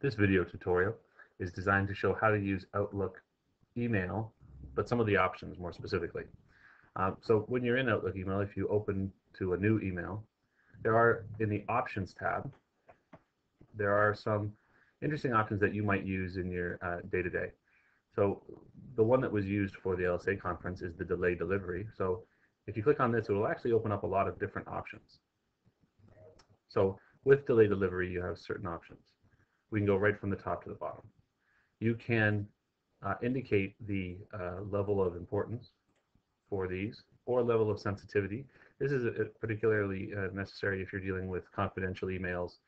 This video tutorial is designed to show how to use Outlook email, but some of the options more specifically. So when you're in Outlook email, if you open to a new email, there are, in the Options tab, there are some interesting options that you might use in your day-to-day. So the one that was used for the LSA conference is the delay delivery. So if you click on this, it will actually open up a lot of different options. So with delay delivery, you have certain options. We can go right from the top to the bottom. You can indicate the level of importance for these or level of sensitivity. This is particularly necessary if you're dealing with confidential emails,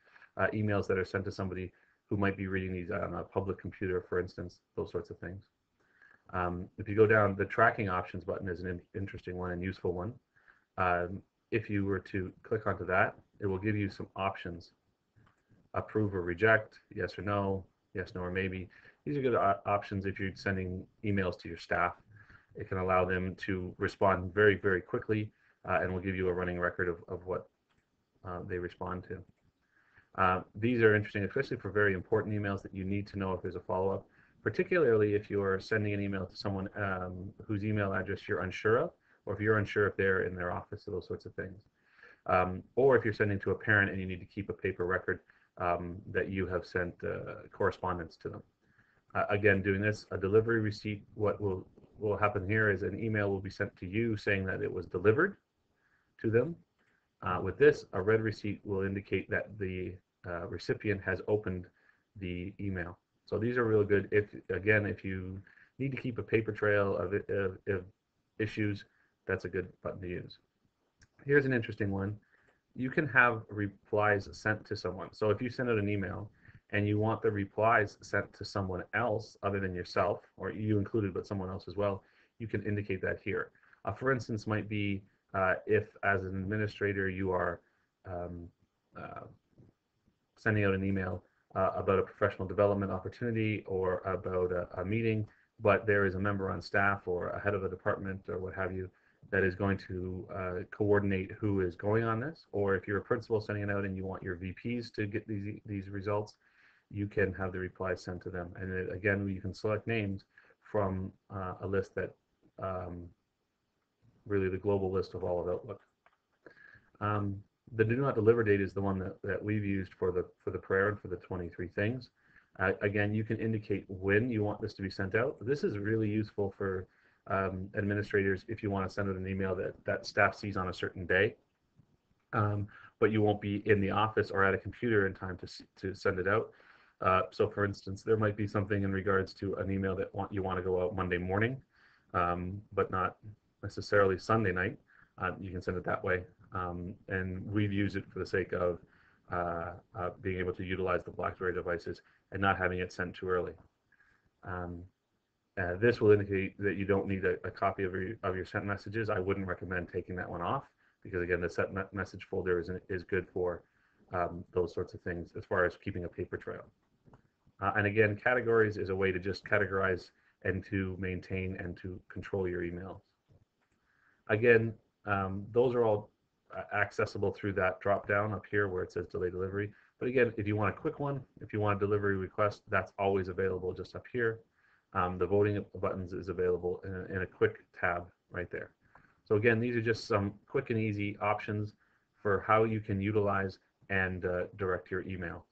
emails that are sent to somebody who might be reading these on a public computer, for instance, those sorts of things. If you go down, the tracking options button is an interesting one and useful one. If you were to click onto that, it will give you some options: approve or reject, yes or no, yes, no, or maybe. These are good options if you're sending emails to your staff. It can allow them to respond very, very quickly and will give you a running record of what they respond to. These are interesting, especially for very important emails that you need to know if there's a follow-up, particularly if you're sending an email to someone whose email address you're unsure of, or if you're unsure if they're in their office, or those sorts of things. Or if you're sending to a parent and you need to keep a paper record that you have sent correspondence to them. Again, doing this, a delivery receipt, what will happen here is an email will be sent to you saying that it was delivered to them. With this, a red receipt will indicate that the recipient has opened the email. So these are really good if you need to keep a paper trail of issues. That's a good button to use. Here's an interesting one. You can have replies sent to someone. So if you send out an email and you want the replies sent to someone else other than yourself, or you included but someone else as well, you can indicate that here. For instance, might be if as an administrator you are sending out an email about a professional development opportunity or about a meeting, but there is a member on staff or a head of a department or what have you that is going to coordinate who is going on this, or if you're a principal sending it out and you want your VPs to get these results, you can have the replies sent to them. And again, you can select names from a list that really the global list of all of Outlook. The do not deliver date is the one that we've used for the prayer and for the 23 things. Again, you can indicate when you want this to be sent out. This is really useful for administrators if you want to send out an email that staff sees on a certain day, but you won't be in the office or at a computer in time to send it out. So for instance, there might be something in regards to an email that you want to go out Monday morning, but not necessarily Sunday night. You can send it that way. And we've used it for the sake of being able to utilize the BlackBerry devices and not having it sent too early. This will indicate that you don't need a copy of your sent messages. I wouldn't recommend taking that one off because, again, the sent message folder is good for those sorts of things as far as keeping a paper trail. And again, categories is a way to just categorize and to maintain and to control your emails. Again, those are all accessible through that drop down up here where it says delay delivery. But again, if you want a quick one, if you want a delivery request, that's always available just up here. The voting buttons is available in a quick tab right there. So again, these are just some quick and easy options for how you can utilize and direct your email.